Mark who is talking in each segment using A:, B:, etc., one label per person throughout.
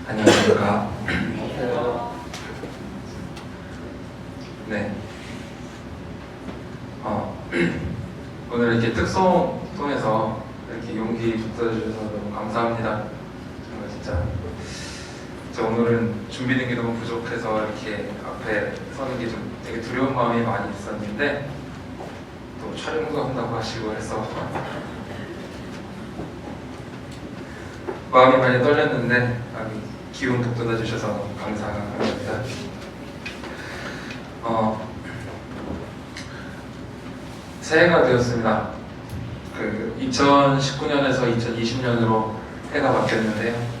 A: 안녕하십니까. 네. 오늘 이렇게 특송 통해서 이렇게 용기 북돋아주셔서 너무 감사합니다. 정말 진짜 저 오늘은 준비된 게 너무 부족해서 이렇게 앞에 서는 게 좀 되게 두려운 마음이 많이 있었는데 또 촬영도 한다고 하시고 해서 마음이 많이 떨렸는데 기운 북돋아 주셔서 너무 감사합니다. 새해가 되었습니다. 2019년에서 2020년으로 해가 바뀌었는데요.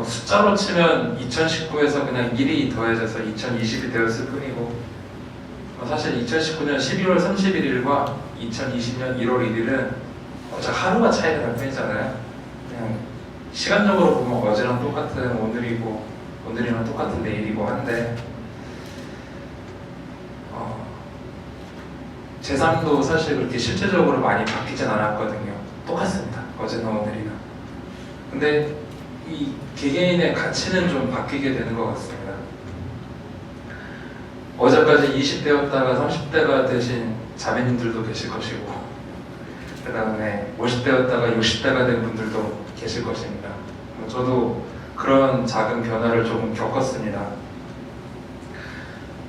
A: 숫자로 치면 2019에서 그냥 1이 더해져서 2020이 되었을 뿐이고, 사실 2019년 12월 31일과 2020년 1월 1일은 고작 하루가 차이가 날 뿐이잖아요. 그냥 시간적으로 보면 어제랑 똑같은 오늘이고 오늘이랑 똑같은 내일이고 한데 제 삶도 사실 그렇게 실제적으로 많이 바뀌진 않았거든요. 똑같습니다. 어제나 오늘이나. 근데 이 개개인의 가치는 좀 바뀌게 되는 것 같습니다. 어제까지 20대였다가 30대가 되신 자매님들도 계실 것이고, 그 다음에 50대였다가 60대가 된 분들도 계실 것입니다. 저도 그런 작은 변화를 조금 겪었습니다.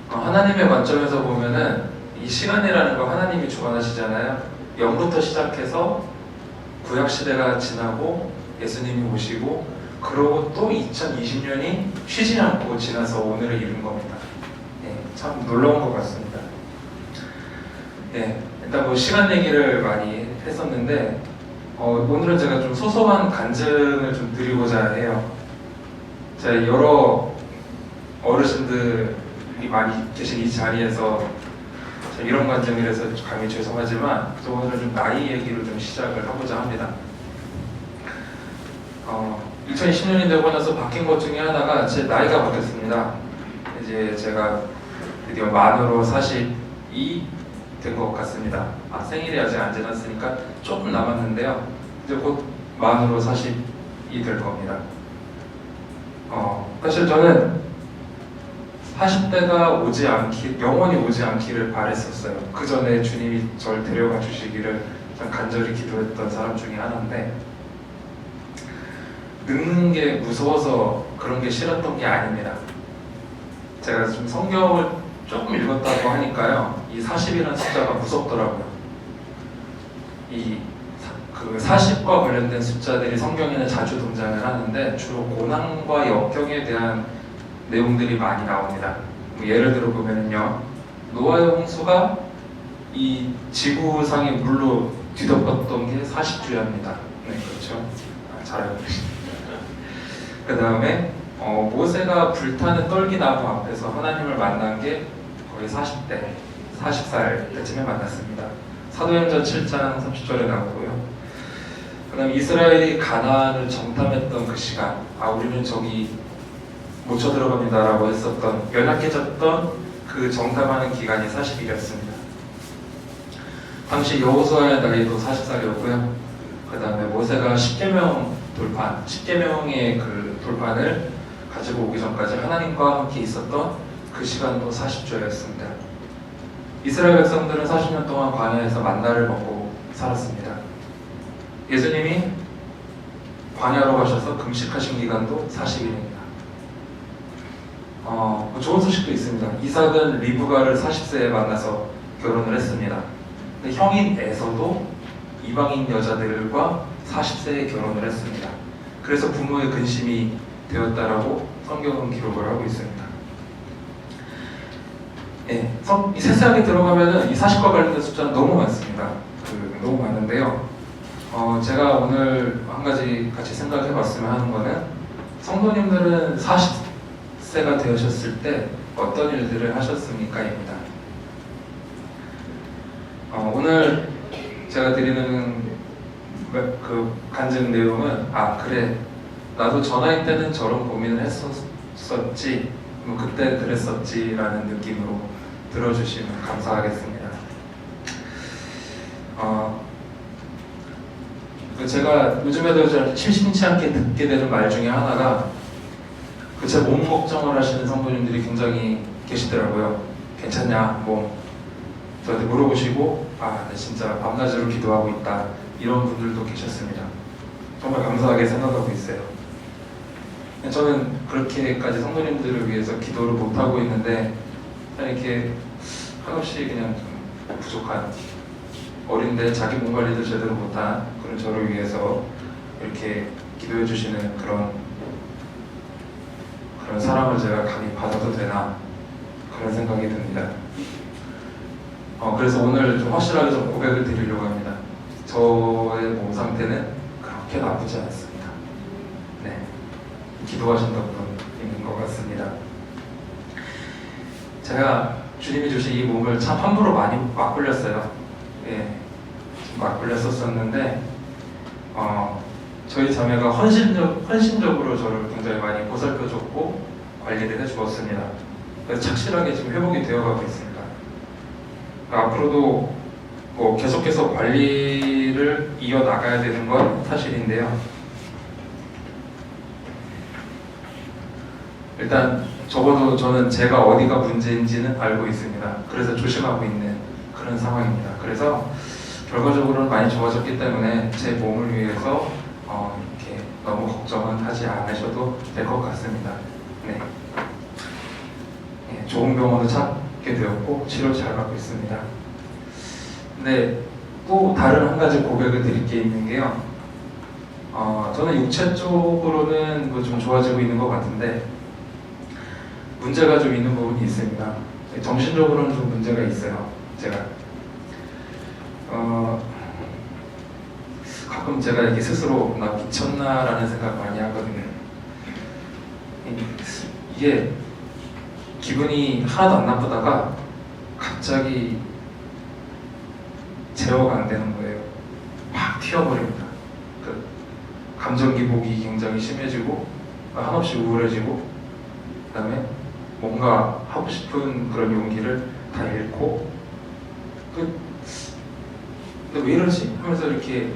A: 하나님의 관점에서 보면은 이 시간이라는 거 하나님이 주관하시잖아요. 0부터 시작해서 구약시대가 지나고 예수님이 오시고, 그러고 또 2020년이 쉬지 않고 지나서 오늘을 이룬 겁니다. 참 놀라운 것 같습니다. 일단 시간 얘기를 많이 했었는데 오늘은 제가 좀 소소한 간증을 좀 드리고자 해요. 제가 여러 어르신들이 많이 계신 이 자리에서 이런 관점이라서 감히 죄송하지만 오늘은 좀 나이 얘기를 좀 시작을 하고자 합니다. 2020년이 되고 나서 바뀐 것 중에 하나가 제 나이가 바뀌었습니다. 이제 제가 드디어 만으로 42 된 것 같습니다. 생일이 아직 안 지났으니까 조금 남았는데요. 이제 곧 만으로 40이 될 겁니다. 사실 저는 40대가 영원히 오지 않기를 바랬었어요. 그 전에 주님이 저를 데려가 주시기를 간절히 기도했던 사람 중에 하나인데, 늙는 게 무서워서 그런 게 싫었던 게 아닙니다. 제가 좀 성경을 조금 읽었다고 하니까요, 이 40이라는 숫자가 무섭더라고요. 그 40과 관련된 숫자들이 성경에는 자주 등장을 하는데 주로 고난과 역경에 대한 내용들이 많이 나옵니다. 예를 들어 보면요, 노아의 홍수가 이 지구상의 물로 뒤덮었던 게 40주야입니다. 네, 그렇죠. 잘 알고 계십니다. 그 다음에 모세가 불타는 떨기나무 앞에서 하나님을 만난 게 거의 40살 때쯤에 만났습니다. 사도행전 7장 30절에 나오고요. 그 다음에 이스라엘이 가나안을 정탐했던 그 시간, 우리는 저기 못 쳐들어갑니다 라고 했었던, 연약해졌던 그 정탐하는 기간이 40일이었습니다. 당시 여호수아의 나이도 40살이었고요. 그 다음에 모세가 10계명 돌판, 10계명의 그 돌판을 가지고 오기 전까지 하나님과 함께 있었던 그 시간도 40주였습니다. 이스라엘 백성들은 40년 동안 광야에서 만나를 먹고 살았습니다. 예수님이 광야로 가셔서 금식하신 기간도 40일입니다. 좋은 소식도 있습니다. 이삭은 리브가를 40세에 만나서 결혼을 했습니다. 근데 형인 에서도 이방인 여자들과 40세에 결혼을 했습니다. 그래서 부모의 근심이 되었다라고 성경은 기록을 하고 있습니다. 이 세세하게 들어가면은 이 40과 관련된 숫자는 너무 많습니다. 너무 많은데요. 제가 오늘 한 가지 같이 생각해봤으면 하는 거는, 성도님들은 40세가 되셨을 때 어떤 일들을 하셨습니까?입니다. 오늘 제가 드리는 그 간증 내용은 그래, 나도 저 나이 때는 저런 고민을 했었지, 그때 그랬었지 라는 느낌으로 들어주시면 감사하겠습니다. 제가 요즘에도 좀 심심치 않게 듣게 되는 말 중에 하나가 제 몸 걱정을 하시는 성도님들이 굉장히 계시더라고요. 괜찮냐? 뭐 저한테 물어보시고 나 진짜 밤낮으로 기도하고 있다 이런 분들도 계셨습니다. 정말 감사하게 생각하고 있어요. 저는 그렇게까지 성도님들을 위해서 기도를 못하고 있는데 이렇게 한없이 그냥 좀 부족한 어린데 자기 몸 관리도 제대로 못한 그런 저를 위해서 이렇게 기도해 주시는 그런 사랑을 제가 감히 받아도 되나 그런 생각이 듭니다. 그래서 오늘 좀 확실하게 좀 고백을 드리려고 합니다. 저의 몸 상태는 그렇게 나쁘지 않습니다. 네, 기도하신다고 있는 것 같습니다. 제가 주님이 주신 이 몸을 참 함부로 많이 맞굴렸어요. 예, 맞굴렸었는데 저희 자매가 헌신적으로 저를 굉장히 많이 보살펴줬고 관리를 해주었습니다. 그래서 착실하게 지금 회복이 되어가고 있습니다. 앞으로도 뭐 계속해서 관리를 이어나가야 되는 건 사실인데요. 일단 적어도 저는 제가 어디가 문제인지는 알고 있습니다. 그래서 조심하고 있는 그런 상황입니다. 그래서 결과적으로는 많이 좋아졌기 때문에 제 몸을 위해서 이렇게 너무 걱정은 하지 않으셔도 될 것 같습니다. 네. 좋은 병원을 찾게 되었고 치료 잘 받고 있습니다. 근데 또 다른 한 가지 고백을 드릴 게 있는 게요. 저는 육체 쪽으로는 뭐 좀 좋아지고 있는 것 같은데 문제가 좀 있는 부분이 있습니다. 정신적으로는 좀 문제가 있어요. 제가 가끔 제가 이렇게 스스로 나 미쳤나라는 생각 많이 하거든요. 이게 기분이 하나도 안 나쁘다가 갑자기 제어가 안 되는 거예요. 막 튀어버립니다. 그 감정 기복이 굉장히 심해지고 한없이 우울해지고 그다음에 뭔가 하고 싶은 그런 용기를 다 잃고 근데 왜 이러지? 하면서 이렇게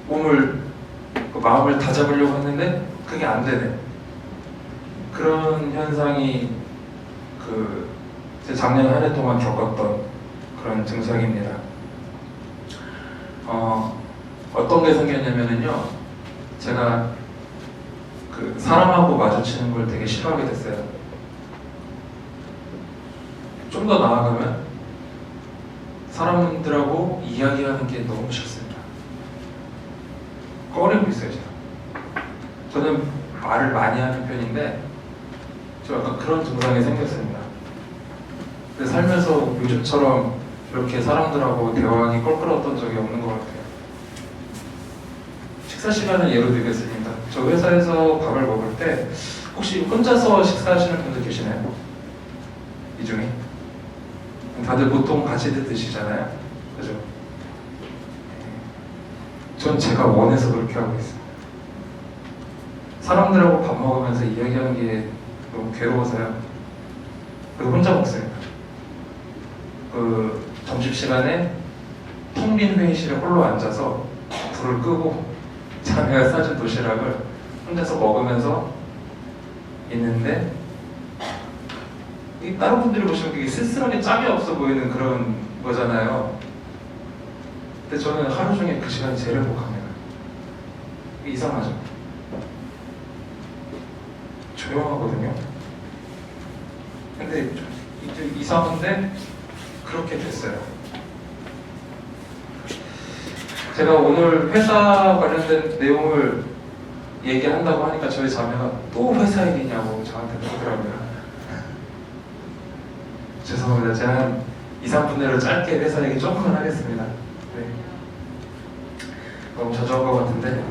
A: 마음을 다잡으려고 했는데 그게 안 되네. 그런 현상이 제 작년 한 해 동안 겪었던 그런 증상입니다. 어떤 게 생겼냐면요, 제가 사람하고 마주치는 걸 되게 싫어하게 됐어요. 좀 더 나아가면 사람들하고 이야기하는 게 너무 싫습니다. 꺼리고 있어요, 제가. 저는 말을 많이 하는 편인데 저 약간 그런 증상이 생겼습니다. 근데 살면서 요즘처럼 이렇게 사람들하고 대화하기 껄끄러웠던 적이 없는 것 같아요. 식사 시간을 예로 들겠습니다. 저 회사에서 밥을 먹을 때 혹시 혼자서 식사하시는 분들 계시나요? 이 중에? 다들 보통 같이들 드시잖아요. 그죠? 전 제가 원해서 그렇게 하고 있어요. 사람들하고 밥 먹으면서 이야기하는 게 너무 괴로워서요. 그래서 혼자 먹습니다. 점심시간에 텅 빈 회의실에 홀로 앉아서 불을 끄고 자매가 싸준 도시락을 혼자서 먹으면서 있는데 다른 분들이 보시면 되게 쓸쓸하게 짝이 없어 보이는 그런 거잖아요. 근데 저는 하루 중에 그 시간이 제일 행복합니다. 이상하죠? 조용하거든요. 근데 좀 이상한데 그렇게 됐어요. 제가 오늘 회사 관련된 내용을 얘기한다고 하니까 저희 자매가 또 회사 얘기냐고 저한테 그러더라고요. 죄송합니다. 제가 한 2, 3분으로 짧게 회사 얘기 조금만 하겠습니다. 네. 너무 자주 한 것 같은데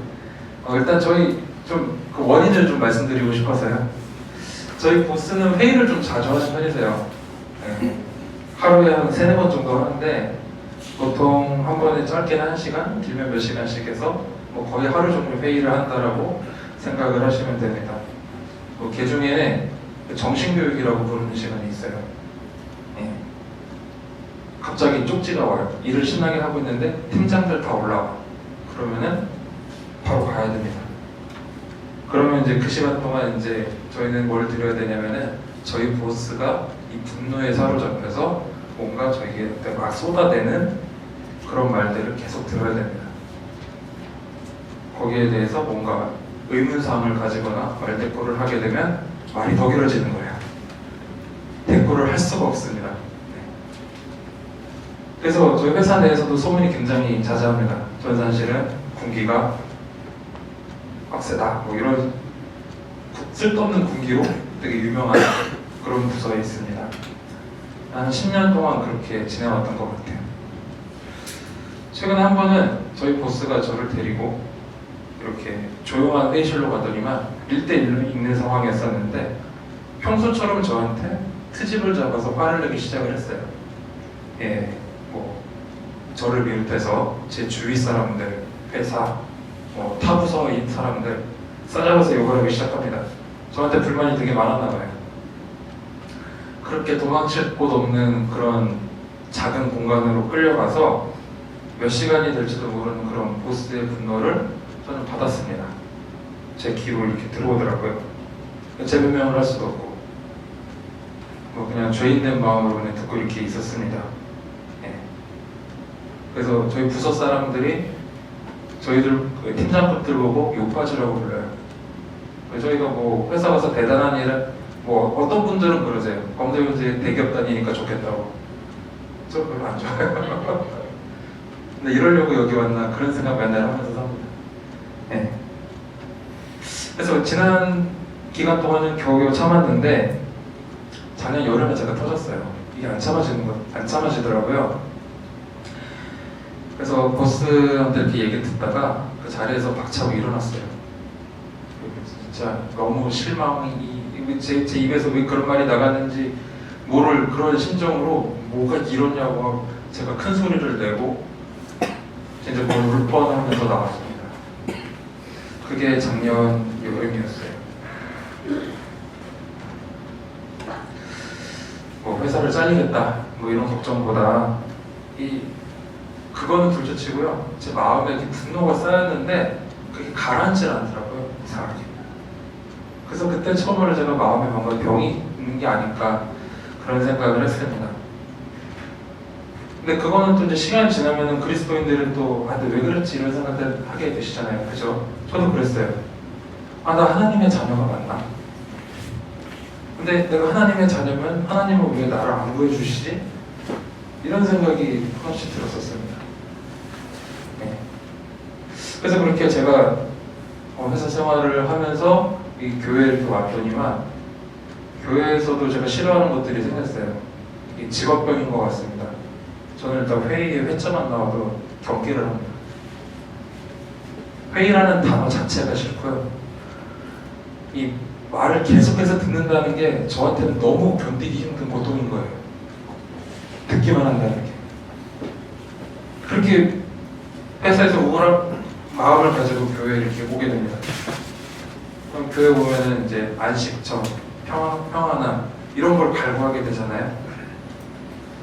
A: 일단 저희 좀 그 원인을 좀 말씀드리고 싶어서요. 저희 보스는 회의를 좀 자주 하는 편이세요. 네. 하루에 한 3-4번 정도 하는데 보통 한 번에 짧게는 1시간, 길면 몇 시간씩 해서 뭐 거의 하루 종일 회의를 한다라고 생각을 하시면 됩니다. 그 중에 정신교육이라고 부르는 시간이 있어요. 네. 갑자기 쪽지가 와요. 일을 신나게 하고 있는데 팀장들 다 올라와. 그러면은 바로 가야 됩니다. 그러면 이제 그 시간 동안 이제 저희는 뭘 드려야 되냐면은 저희 보스가 이 분노에 사로잡혀서 뭔가 저희한테 막 쏟아내는 그런 말들을 계속 들어야 됩니다. 거기에 대해서 뭔가 의문사항을 가지거나 말대꾸를 하게 되면 말이 더 길어지는 거예요. 대꾸를 할 수가 없습니다. 그래서 저희 회사 내에서도 소문이 굉장히 자자합니다. 전산실은 군기가 빡세다, 뭐 이런 쓸데없는 군기로 되게 유명한 그런 부서에 있습니다. 한 10년 동안 그렇게 지내왔던 것 같아요. 최근에 한 번은 저희 보스가 저를 데리고 이렇게 조용한 회의실로 가더니만 1대1로 있는 상황이었었는데 평소처럼 저한테 트집을 잡아서 화를 내기 시작을 했어요. 예, 뭐 저를 비롯해서 제 주위 사람들, 회사, 타 부서인 사람들 싸잡아서 욕을 하기 시작합니다. 저한테 불만이 되게 많았나 봐요. 그렇게 도망칠 곳 없는 그런 작은 공간으로 끌려가서 몇 시간이 될지도 모르는 그런 보스의 분노를 저는 받았습니다. 제 귀로 이렇게 들어오더라고요. 제 변명을 할 수도 없고 뭐 그냥 죄인된 마음으로 그냥 듣고 이렇게 있었습니다. 예. 그래서 저희 부서 사람들이 저희들 팀장급들 보고 욕바지라고 불러요. 저희가 뭐 회사 가서 대단한 일을 뭐 어떤 분들은 그러세요. 검색문제 대기업 다니니까 좋겠다고. 저 별로 안 좋아요. 근데 이러려고 여기 왔나 그런 생각 맨날 하면서 삽니다. 네. 그래서 지난 기간 동안은 겨우겨우 참았는데 작년 여름에 제가 터졌어요. 이게 안 참아지더라고요. 그래서 보스한테 이렇게 얘기 듣다가 그 자리에서 박차고 일어났어요. 진짜 너무 실망이 제 입에서 왜 그런 말이 나갔는지 모를 그런 심정으로 뭐가 이러냐고 제가 큰 소리를 내고 진짜 울 뻔하면서 나왔습니다. 그게 작년 여름이었어요. 뭐 회사를 잘리겠다 뭐 이런 걱정보다 그거는 둘째치고요. 제 마음에 이렇게 분노가 쌓였는데 그게 가라앉질 않더라고요. 이상하게. 그래서 그때 처음으로 제가 마음에 뭔가 병이 있는 게 아닐까 그런 생각을 했습니다. 근데 그거는 또 이제 시간이 지나면은 그리스도인들은 또 왜 그랬지 이런 생각을 하게 되시잖아요. 그죠? 저도 그랬어요. 나 하나님의 자녀가 맞나? 근데 내가 하나님의 자녀면 하나님은 왜 나를 안 구해주시지? 이런 생각이 하나씩 들었었습니다. 네. 그래서 그렇게 제가 회사 생활을 하면서 이 교회를 또 왔더니만 교회에서도 제가 싫어하는 것들이 생겼어요. 이 직업병인 것 같습니다. 저는 일단 회의에 회차만 나와도 경계를 합니다. 회의라는 단어 자체가 싫고요. 이 말을 계속해서 듣는다는 게 저한테는 너무 견디기 힘든 고통인 거예요. 듣기만 한다는 게. 그렇게 회사에서 우울한 마음을 가지고 교회에 이렇게 오게 됩니다. 그럼 교회 오면은 이제 안식처, 평안함 이런 걸 갈구하게 되잖아요.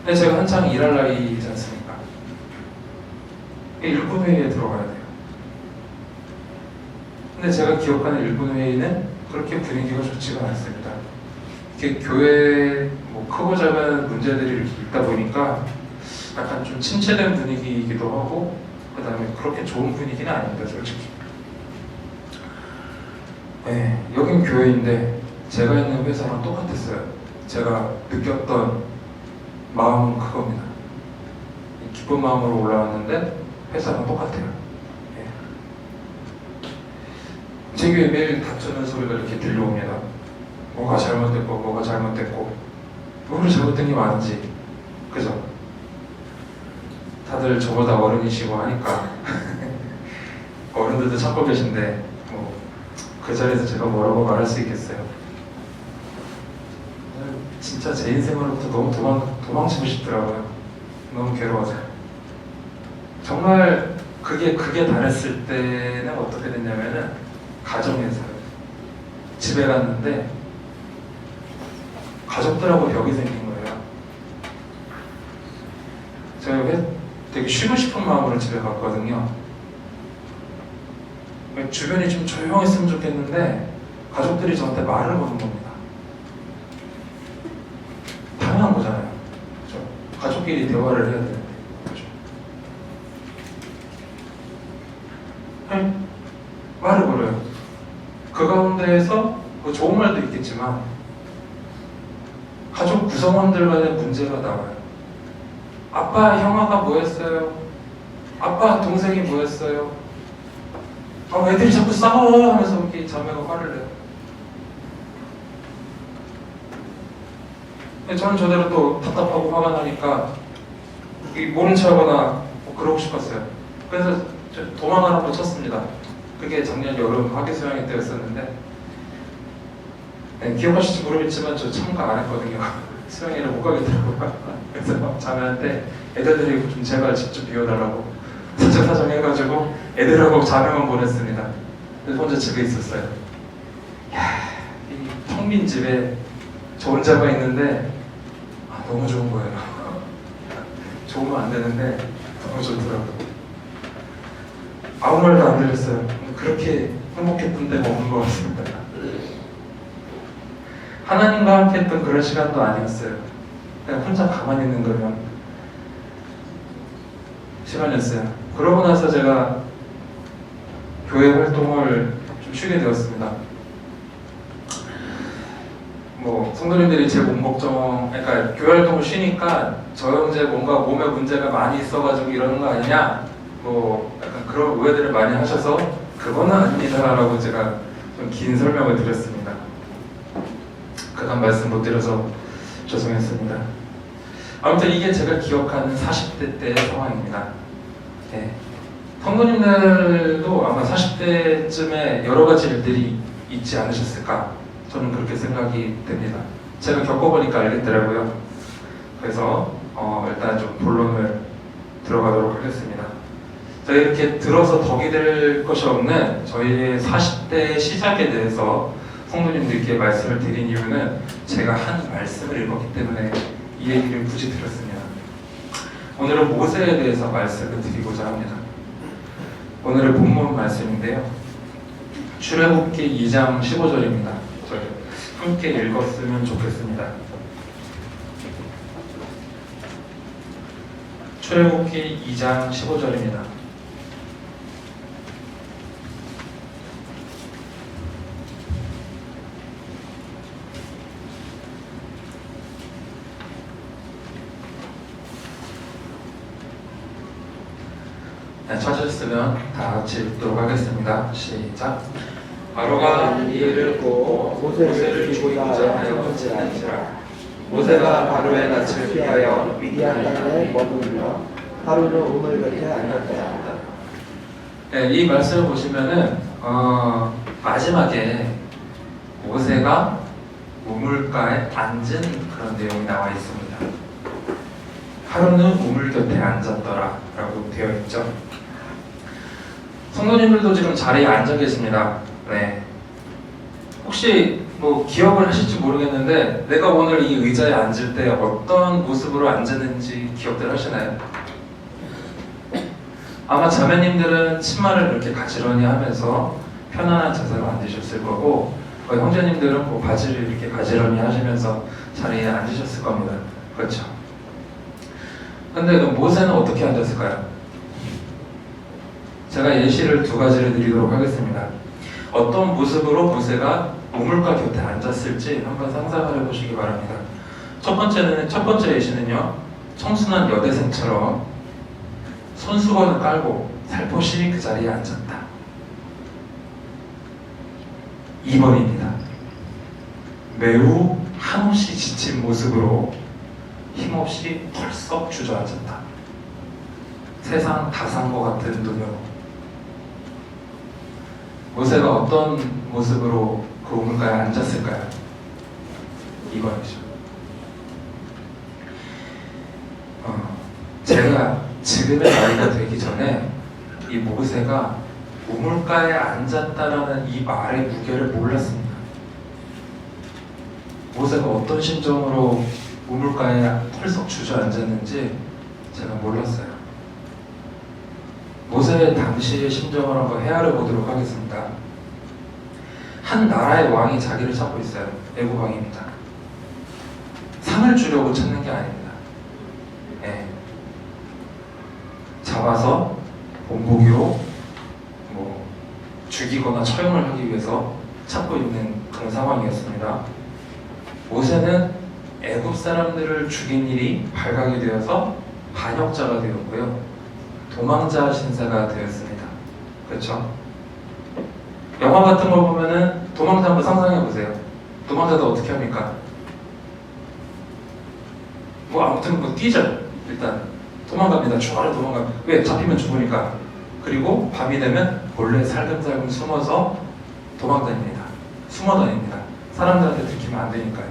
A: 근데 제가 한창 일할 나이이지 않습니까? 일본 회의에 들어가야 돼요. 근데 제가 기억하는 일본 회의는 그렇게 분위기가 좋지가 않습니다. 이렇게 교회 뭐 크고 작은 문제들이 있다 보니까 약간 좀 침체된 분위기이기도 하고 그 다음에 그렇게 좋은 분위기는 아닙니다, 솔직히. 네, 여긴 교회인데 제가 있는 회사랑 똑같았어요. 제가 느꼈던 마음은 그겁니다. 기쁜 마음으로 올라왔는데 회사랑 똑같아요. 네. 제 귀에 매일 다투는 소리가 이렇게 들려옵니다. 뭐가 잘못됐고 뭐가 잘못됐고 뭐를 잘못된 게 많은지. 그죠? 다들 저보다 어른이시고 하니까 어른들도 참고 계신데 뭐 그 자리에서 제가 뭐라고 말할 수 있겠어요. 진짜 제 인생으로부터 너무 도망치고 싶더라고요. 너무 괴로워서. 정말 그게 달했을 때는 어떻게 됐냐면은 가정에서 집에 갔는데 가족들하고 벽이 생긴 거예요. 제가 되게 쉬고 싶은 마음으로 집에 갔거든요. 주변이 좀 조용했으면 좋겠는데 가족들이 저한테 말을 거는 겁니다. 당연한 거잖아요. 그렇죠? 가족끼리 대화를 해야 되는데. 그렇죠? 아니, 말을 걸어요. 그 가운데에서 좋은 말도 있겠지만 가족 구성원들 간의 문제가 나와요. 아빠 형아가 뭐 했어요? 아빠 동생이 뭐 했어요? 애들이 자꾸 싸워 하면서 이렇게 자매가 화를 내요. 저는 저대로 또 답답하고 화가 나니까 모른 척하거나 그러고 싶었어요. 그래서 도망을 한번 쳤습니다. 그게 작년 여름 학예 수양회 때였었는데 기억하실지 모르겠지만 저 참가 안 했거든요. 수양회를 못 가겠더라고요. 그래서 자매한테 애들이 좀 제발 집 좀 비워달라고 사정해가지고 애들하고 자매만 보냈습니다. 그래서 혼자 집에 있었어요. 이 텅 빈 집에 저 혼자가 있는데 너무 좋은 거예요. 좋으면 안 되는데 너무 좋더라고요. 아무 말도 안 들렸어요. 그렇게 행복했던 데가 없는 것 같습니다. 하나님과 함께 했던 그런 시간도 아니었어요. 그냥 혼자 가만히 있는 그런 시간이었어요. 그러고 나서 제가 교회 활동을 좀 쉬게 되었습니다. 성도님들이 제 몸 걱정, 그러니까 교회 활동을 쉬니까 저 형제 뭔가 몸에 문제가 많이 있어가지고 이러는 거 아니냐, 약간 그런 오해들을 많이 하셔서 그거는 아닙니다라고 제가 좀 긴 설명을 드렸습니다. 그간 말씀 못 드려서 죄송했습니다. 아무튼 이게 제가 기억하는 40대 때의 상황입니다. 네. 성도님들도 아마 40대쯤에 여러 가지 일들이 있지 않으셨을까? 저는 그렇게 생각이 됩니다. 제가 겪어보니까 알겠더라고요. 그래서 일단 좀 본론을 들어가도록 하겠습니다. 제가 이렇게 들어서 덕이 될 것이 없는 저희의 40대 시작에 대해서 성도님들께 말씀을 드린 이유는 제가 한 말씀을 읽었기 때문에 이 얘기를 굳이 드렸습니다. 오늘은 모세에 대해서 말씀을 드리고자 합니다. 오늘의 본문 말씀인데요. 출애굽기 2장 15절입니다. 저희 함께 읽었으면 좋겠습니다. 출애굽기 2장 15절입니다. 찾으셨으면 다 같이 읽도록 하겠습니다. 시작. 바로가 이를 보고 모세를 죽이고자 하였는지 아니라 모세가 바로의 낯을 피하여 미디안 땅에 머물며 하루는 우물 곁에 앉았다. 네, 이 말씀을 보시면은 마지막에 모세가 우물가에 앉은 그런 내용이 나와 있습니다. 하루는 우물 곁에 앉았더라 라고 되어 있죠. 성도님들도 지금 자리에 앉아 계십니다. 네. 혹시 기억을 하실지 모르겠는데 내가 오늘 이 의자에 앉을 때 어떤 모습으로 앉았는지 기억들 하시나요? 아마 자매님들은 치마를 이렇게 가지런히 하면서 편안한 자세로 앉으셨을 거고 형제님들은 바지를 이렇게 가지런히 하시면서 자리에 앉으셨을 겁니다. 그렇죠? 근데 모세는 어떻게 앉았을까요? 제가 예시를 두 가지를 드리도록 하겠습니다. 어떤 모습으로 모세가 우물가 곁에 앉았을지 한번 상상을 해보시기 바랍니다. 첫 번째 예시는요, 청순한 여대생처럼 손수건을 깔고 살포시 그 자리에 앉았다. 2번입니다. 매우 한없이 지친 모습으로 힘없이 털썩 주저앉았다. 세상 다 산 것 같은 눈으로. 모세가 어떤 모습으로 그 우물가에 앉았을까요? 2번이죠. 제가 지금의 나이가 되기 전에 이 모세가 우물가에 앉았다라는 이 말의 무게를 몰랐습니다. 모세가 어떤 심정으로 우물가에 털썩 주저앉았는지 제가 몰랐어요. 모세의 당시의 심정을 한번 헤아려 보도록 하겠습니다. 한 나라의 왕이 자기를 찾고 있어요. 애굽 왕입니다. 상을 주려고 찾는 게 아닙니다. 예. 잡아서 본보기로 뭐 죽이거나 처형을 하기 위해서 찾고 있는 그런 상황이었습니다. 모세는 애굽 사람들을 죽인 일이 발각이 되어서 반역자가 되었고요. 도망자 신세가 되었습니다. 그렇죠? 영화 같은 걸 보면은 도망자 한번 상상해 보세요. 도망자도 어떻게 합니까? 뭐 아무튼 뭐 뛰죠. 일단 도망갑니다. 죽어라 도망가. 왜? 잡히면 죽으니까. 그리고 밤이 되면 몰래 살금살금 숨어서 도망다닙니다. 숨어다닙니다. 사람들한테 들키면 안 되니까요.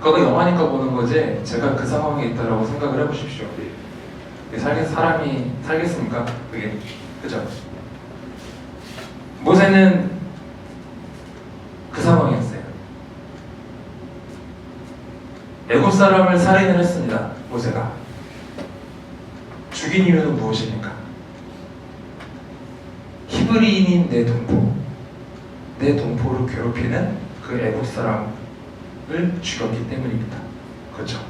A: 그거 영화니까 보는 거지 제가 그 상황에 있다라고 생각을 해보십시오. 사람이 살겠습니까? 그게 그죠? 모세는 그 상황이었어요. 애굽 사람을 살인을 했습니다. 모세가. 죽인 이유는 무엇입니까? 히브리인인 내 동포, 내 동포를 괴롭히는 그 애굽 사람을 죽였기 때문입니다. 그렇죠?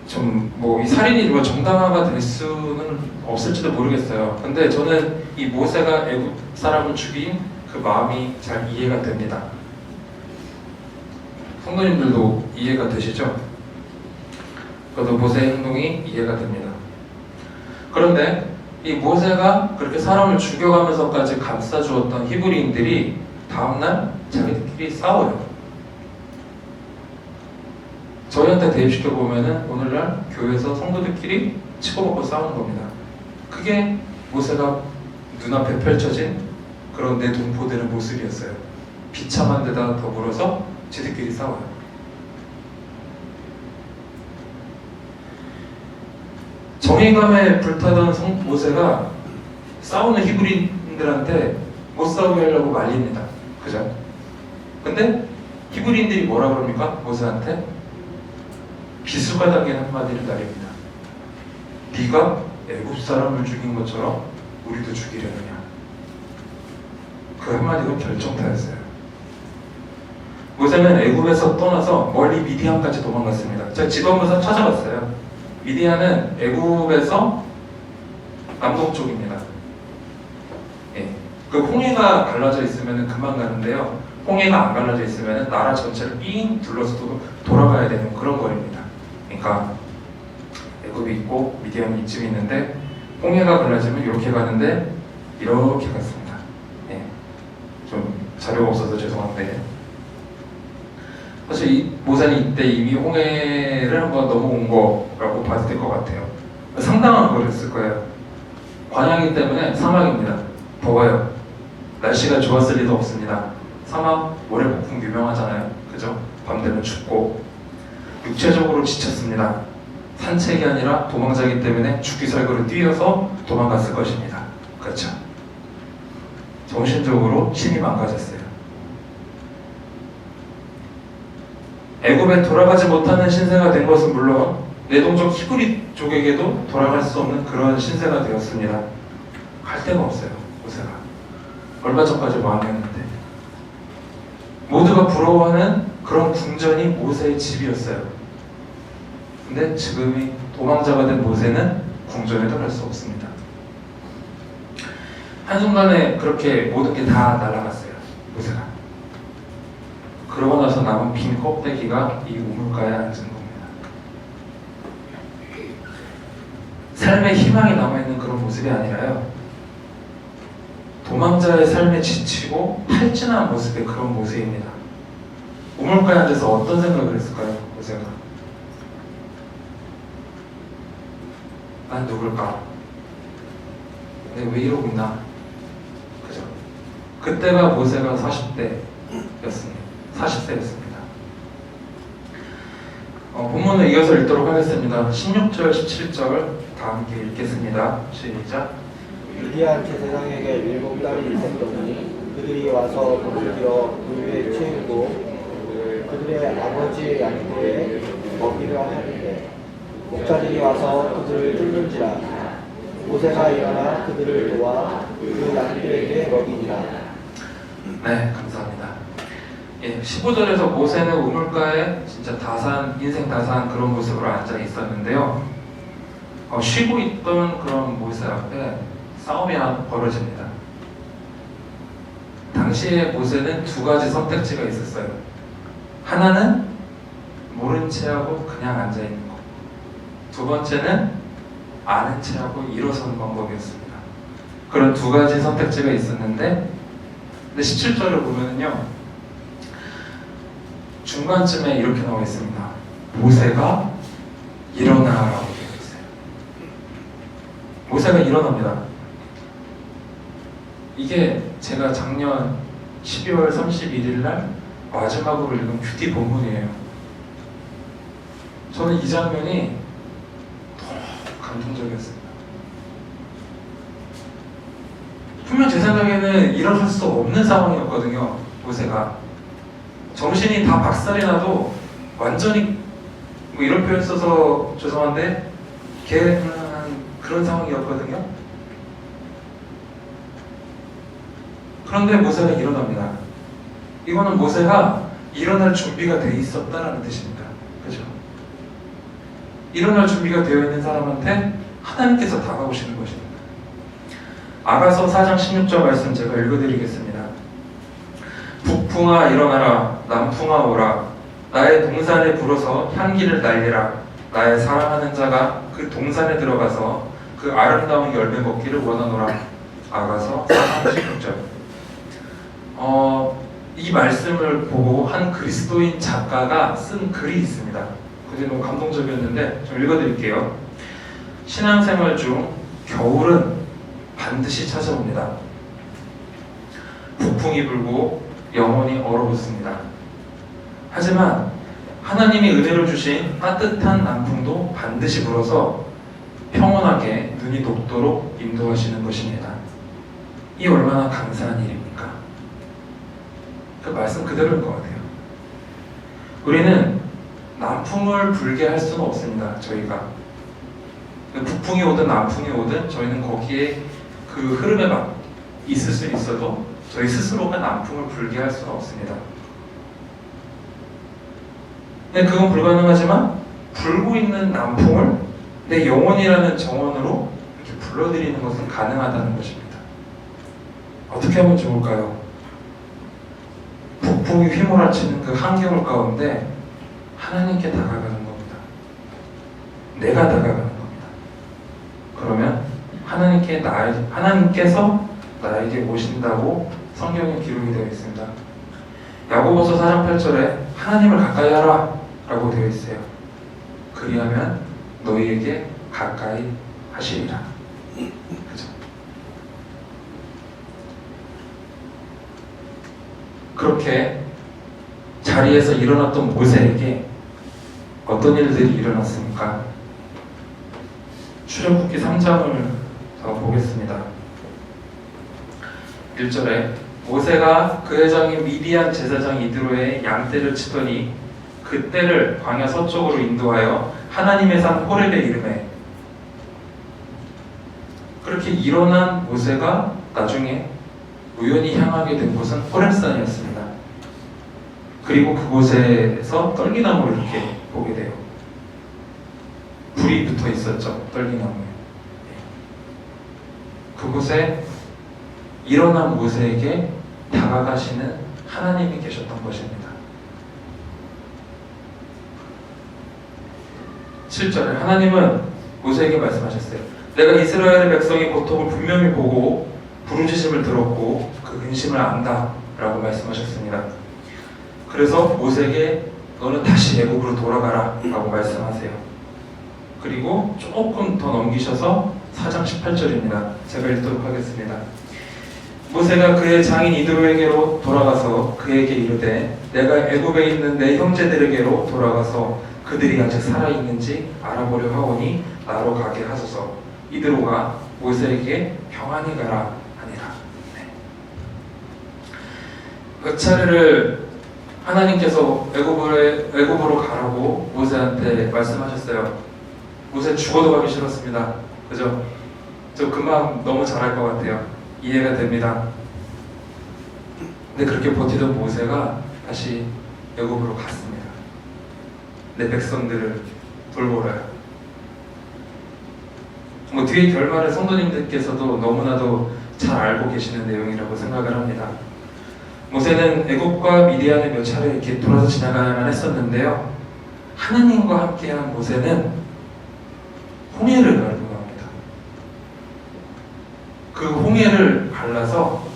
A: 좀 뭐 이 살인이 뭐 정당화가 될 수는 없을지도 모르겠어요. 근데 저는 이 모세가 애굽 사람을 죽인 그 마음이 잘 이해가 됩니다. 성도님들도 이해가 되시죠? 저도 모세의 행동이 이해가 됩니다. 그런데 이 모세가 그렇게 사람을 죽여가면서까지 감싸주었던 히브리인들이 다음날 자기들끼리 싸워요. 저희한테 대입시켜보면은 오늘날 교회에서 성도들끼리 치고받고 싸우는 겁니다. 그게 모세가 눈앞에 펼쳐진 그런 내 동포들의 모습이었어요. 비참한 데다 더불어서 지들끼리 싸워요. 정의감에 불타던 모세가 싸우는 히브리인들한테 못 싸우게 하려고 말립니다. 그죠? 근데 히브리인들이 뭐라 그럽니까? 모세한테 비수가닥인 한마디를 날립니다. 네가 애굽 사람을 죽인 것처럼 우리도 죽이려느냐. 그 한마디가 결정타였어요. 모세는 애굽에서 떠나서 멀리 미디안까지 도망갔습니다. 제가 지도한번 찾아봤어요. 미디안은 애굽에서 남동쪽입니다. 예. 그 홍해가 갈라져 있으면 금방 가는데요. 홍해가 안 갈라져 있으면 나라 전체를 삥 둘러서 돌아가야 되는 그런 거리입니다. 그러니까 애굽이 있고 미디안이 이쯤 있는데 홍해가 갈라지면 이렇게 가는데 이렇게 갔습니다. 예. 좀 자료가 없어서 죄송한데 사실 이 모세는 이때 이미 홍해를 한번 넘어온 거라고 봐도 될 것 같아요. 상당한 거리였을 거예요. 광야이기 때문에 사막입니다. 더워요. 날씨가 좋았을 리도 없습니다. 사막 모래폭풍 유명하잖아요. 그죠? 밤 되면 춥고 육체적으로 지쳤습니다. 산책이 아니라 도망자이기 때문에 죽기 살기로 뛰어서 도망갔을 것입니다. 그렇죠? 정신적으로 힘이 망가졌어요. 애굽에 돌아가지 못하는 신세가 된 것은 물론 내동적 히브리족에게도 돌아갈 수 없는 그런 신세가 되었습니다. 갈 데가 없어요. 모세가 얼마 전까지 왕이었는데 모두가 부러워하는 그런 궁전이 모세의 집이었어요. 근데 지금이 도망자가 된 모세는 궁전에도 갈 수 없습니다. 한순간에 그렇게 모든 게 다 날아갔어요. 모세가. 그러고 나서 남은 빈 껍데기가 이 우물가에 앉은 겁니다. 삶에 희망이 남아있는 그런 모습이 아니라요. 도망자의 삶에 지치고 탈진한 모습의 그런 모습입니다. 우물가에 앉아서 어떤 생각을 했을까요? 모세가. 난 누굴까? 내가 왜 이러고 있나? 그죠? 그때가 모세가 40대였습니다. 40세였습니다. 본문을 이어서 읽도록 하겠습니다. 16절, 17절 다 함께 읽겠습니다. 시작.
B: 미디안 제사장에게 7딸이 있었더니 그들이 와서 물을 기어 물 위에 채우고 그들의 아버지 양떼에 먹이려 하는데 목자들이 와서 그들을 뚫는지라. 모세가 일어나 그들을 도와 그 양들에게 먹이니라.
A: 네, 감사합니다. 예, 15절에서 모세는 우물가에 진짜 인생 다산 그런 모습으로 앉아 있었는데요. 쉬고 있던 그런 모세 앞에 싸움이 벌어집니다. 당시에 모세는 두 가지 선택지가 있었어요. 하나는 모른 채하고 그냥 앉아 있는 것. 두 번째는 아는 채하고 일어서는 방법이었습니다. 그런 두 가지 선택지가 있었는데, 근데 17절을 보면은요, 중간쯤에 이렇게 나와 있습니다. 모세가 일어나라고 되어 있어요. 모세가 일어납니다. 이게 제가 작년 12월 31일 날 마지막으로 읽은 큐티 본문이에요. 저는 이 장면이 너무 감동적이었습니다. 분명 제 생각에는 일어설 수 없는 상황이었거든요. 모세가 정신이 다 박살이 나도 완전히 뭐 이런 표현 써서 죄송한데 그런 상황이었거든요. 그런데 모세가 일어납니다. 이거는 모세가 일어날 준비가 돼 있었다라는 뜻입니다. 그죠? 일어날 준비가 되어 있는 사람한테 하나님께서 다가오시는 것입니다. 아가서 4장 16절 말씀 제가 읽어드리겠습니다. 북풍아 일어나라, 남풍아 오라. 나의 동산에 불어서 향기를 날리라. 나의 사랑하는 자가 그 동산에 들어가서 그 아름다운 열매 먹기를 원하노라. 아가서 4장 16절. 이 말씀을 보고 한 그리스도인 작가가 쓴 글이 있습니다. 그게 너무 감동적이었는데 좀 읽어드릴게요. 신앙생활 중 겨울은 반드시 찾아옵니다. 북풍이 불고 영혼이 얼어붙습니다. 하지만 하나님이 은혜로 주신 따뜻한 남풍도 반드시 불어서 평온하게 눈이 녹도록 인도하시는 것입니다. 이 얼마나 감사한 일입니까? 그 말씀 그대로인 것 같아요. 우리는 남풍을 불게 할 수는 없습니다. 저희가 북풍이 오든 남풍이 오든 저희는 거기에 그 흐름에 막 있을 수 있어도 저희 스스로가 남풍을 불게 할 수는 없습니다. 근데 그건 불가능하지만 불고 있는 남풍을 내 영혼이라는 정원으로 이렇게 불러들이는 것은 가능하다는 것입니다. 어떻게 하면 좋을까요? 북풍이 휘몰아치는 그 한겨울 가운데 하나님께 다가가는 겁니다. 내가 다가가는 겁니다. 그러면 하나님께서 나에게 오신다고 성경에 기록이 되어 있습니다. 야고보서 4장 8절에 하나님을 가까이 하라 라고 되어 있어요. 그리하면 너희에게 가까이 하시리라. 그죠? 그렇게 자리에서 일어났던 모세에게 어떤 일들이 일어났습니까? 출애굽기 3장을 더 보겠습니다. 1절에 모세가 그 회장인 미디안 제사장 이드로의 양떼를 치더니 그 떼를 광야 서쪽으로 인도하여 하나님의 산 호렙에 이르매. 그렇게 일어난 모세가 나중에 우연히 향하게 된 곳은 호렙산이었습니다. 그리고 그곳에서 떨기나무를 이렇게 보게 돼요. 불이 붙어 있었죠, 떨기나무에. 그곳에 일어난 모세에게 다가가시는 하나님이 계셨던 것입니다. 7절에 하나님은 모세에게 말씀하셨어요. 내가 이스라엘의 백성의 고통을 분명히 보고 부르짖음을 들었고 그 근심을 안다 라고 말씀하셨습니다. 그래서 모세에게 너는 다시 애굽으로 돌아가라 라고 말씀하세요. 그리고 조금 더 넘기셔서 4장 18절입니다. 제가 읽도록 하겠습니다. 모세가 그의 장인 이드로에게로 돌아가서 그에게 이르되 내가 애굽에 있는 내 형제들에게로 돌아가서 그들이 아직 살아있는지 알아보려 하오니 나로 가게 하소서. 이드로가 모세에게 평안히 가라 하니라. 몇 차례를 하나님께서 애굽으로 가라고 모세한테 말씀하셨어요. 모세 죽어도 가기 싫었습니다. 그죠? 저 그 마음 너무 잘할 것 같아요. 이해가 됩니다. 근데 그렇게 버티던 모세가 다시 애굽으로 갔습니다. 내 백성들을 돌보라요. 뭐 뒤의 결말을 성도님들께서도 너무나도 잘 알고 계시는 내용이라고 생각을 합니다. 모세는 애굽과 미디안을 몇 차례 이렇게 돌아서 지나가야만 했었는데요. 하나님과 함께한 모세는 홍해를 가르고 갑니다. 그 홍해를 갈라서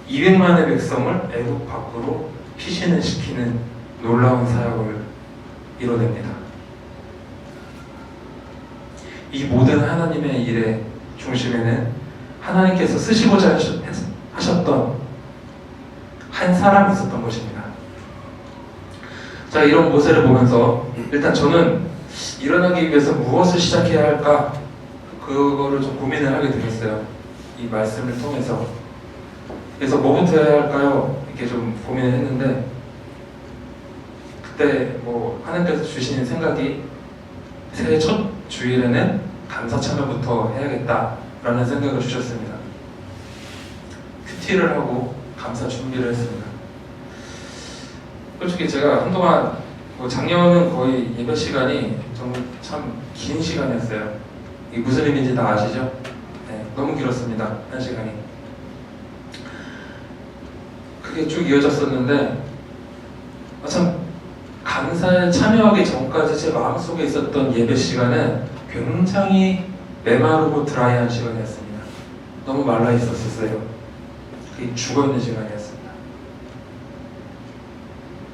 A: 200만의 백성을 애굽 밖으로 피신을 시키는 놀라운 사역을 이뤄냅니다. 이 모든 하나님의 일의 중심에는 하나님께서 쓰시고자 하셨던 한 사람이 있었던 것입니다. 자, 이런 모세를 보면서 일단 저는 일어나기 위해서 무엇을 시작해야 할까? 그거를 좀 고민을 하게 되었어요. 이 말씀을 통해서. 그래서 뭐부터 해야 할까요? 이렇게 좀 고민을 했는데 그때 뭐 하나님께서 주시는 생각이 새해 첫 주일에는 감사 참여부터 해야겠다라는 생각을 주셨습니다. 큐티를 하고 감사 준비를 했습니다. 솔직히 제가 한동안 뭐 작년은 거의 예배 시간이 정말 참 긴 시간이었어요. 이게 무슨 의미인지 다 아시죠? 네, 너무 길었습니다. 한 시간이. 그게 쭉 이어졌었는데 참 감사에 참여하기 전까지 제 마음속에 있었던 예배 시간은 굉장히 메마르고 드라이한 시간이었습니다. 너무 말라 있었어요. 그게 죽어있는 시간이었습니다.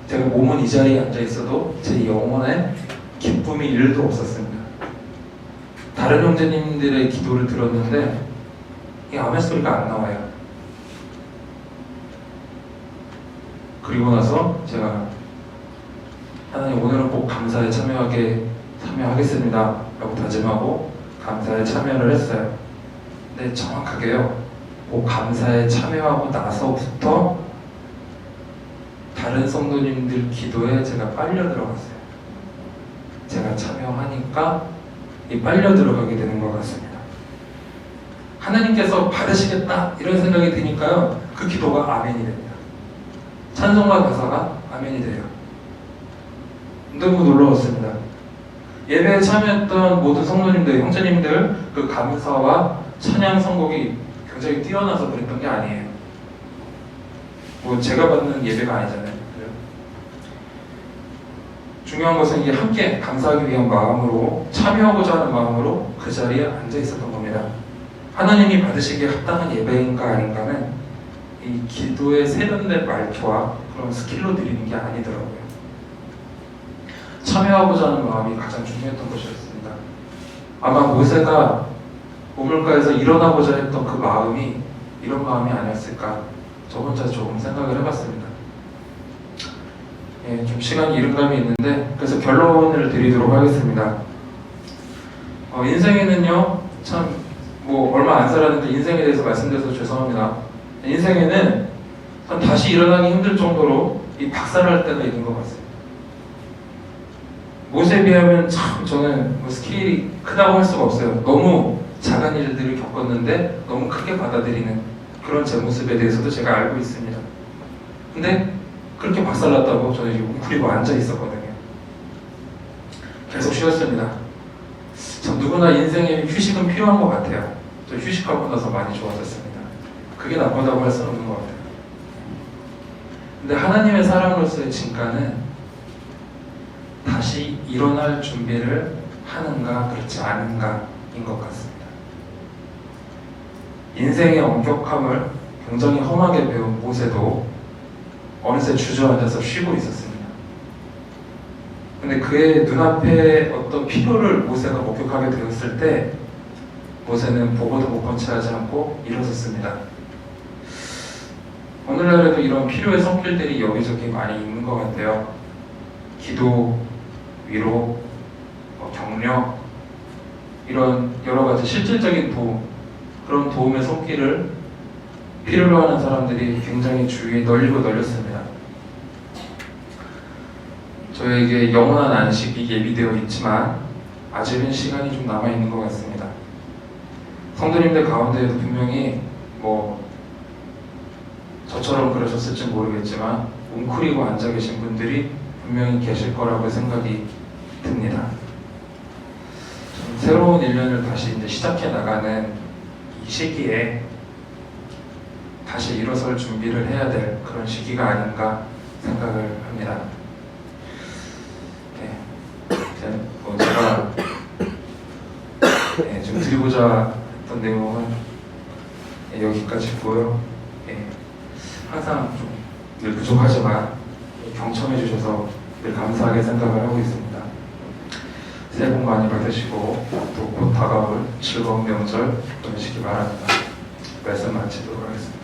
A: 제가 몸은 이 자리에 앉아 있어도 제 영혼에 기쁨이 1도 없었습니다. 다른 형제님들의 기도를 들었는데 이 아멘 소리가 안 나와요. 그리고 나서 제가 하나님 오늘은 꼭 감사에 참여하겠습니다 라고 다짐하고 감사에 참여를 했어요. 근데 정확하게요, 꼭 감사에 참여하고 나서부터 다른 성도님들 기도에 제가 빨려 들어갔어요. 제가 참여하니까 이 빨려 들어가게 되는 것 같습니다. 하나님께서 받으시겠다 이런 생각이 드니까요, 그 기도가 아멘이 됩니다. 찬송가 가사가 아멘이 돼요. 너무 놀라웠습니다. 예배에 참여했던 모든 성도님들, 형제님들 그 감사와 찬양 선곡이 굉장히 뛰어나서 그랬던 게 아니에요. 뭐 제가 받는 예배가 아니잖아요. 그래요? 중요한 것은 이게 함께 감사하기 위한 마음으로, 참여하고자 하는 마음으로 그 자리에 앉아 있었던 겁니다. 하나님이 받으시기에 합당한 예배인가 아닌가는 이 기도의 세련된 말투와 그런 스킬로 드리는 게 아니더라고요. 참여하고자 하는 마음이 가장 중요했던 것이었습니다. 아마 모세가 우물가에서 일어나고자 했던 그 마음이 이런 마음이 아니었을까, 저 혼자 조금 생각을 해봤습니다. 예, 좀 시간이 이른 감이 있는데 그래서 결론을 드리도록 하겠습니다. 인생에는요, 참 뭐 얼마 안 살았는데 인생에 대해서 말씀드려서 죄송합니다. 인생에는 참 다시 일어나기 힘들 정도로 이 박살날 때가 있는 것 같습니다. 모세에 비하면 참 저는 뭐 스케일이 크다고 할 수가 없어요. 너무 작은 일들을 겪었는데 너무 크게 받아들이는 그런 제 모습에 대해서도 제가 알고 있습니다. 근데 그렇게 박살났다고 저는 지금 웅크리고 앉아 있었거든요. 계속 쉬었습니다. 참 누구나 인생에 휴식은 필요한 것 같아요. 저 휴식하고 나서 많이 좋아졌습니다. 그게 나쁘다고 할 수는 없는 것 같아요. 근데 하나님의 사람으로서의 진가는 다시 일어날 준비를 하는가 그렇지 않은가인 것 같습니다. 인생의 엄격함을 굉장히 험하게 배운 모세도 어느새 주저앉아서 쉬고 있었습니다. 근데 그의 눈앞에 어떤 필요를 모세가 목격하게 되었을 때 모세는 보고도 못 본 채 하지 않고 일어섰습니다. 오늘날에도 이런 필요의 손길들이 여기저기 많이 있는 것 같아요. 기도, 위로, 격려, 이런 여러 가지 실질적인 도움, 그런 도움의 손길을 필요로 하는 사람들이 굉장히 주위에 널리고 널렸습니다. 저에게 영원한 안식이 예비되어 있지만 아직은 시간이 좀 남아있는 것 같습니다. 성도님들 가운데에도 분명히 뭐 저처럼 그러셨을지 모르겠지만 웅크리고 앉아 계신 분들이 분명히 계실 거라고 생각이 듭니다. 좀 새로운 1년을 다시 이제 시작해 나가는 이 시기에 다시 일어설 준비를 해야 될 그런 시기가 아닌가 생각을 합니다. 제가 좀 드리고자 했던 내용은 여기까지고요. 항상 좀 늘 부족하지만 경청해 주셔서 늘 감사하게 생각을 하고 있습니다. 새해 복 많이 받으시고 또 곧 다가올 즐거운 명절 보내시기 바랍니다. 말씀 마치도록 하겠습니다.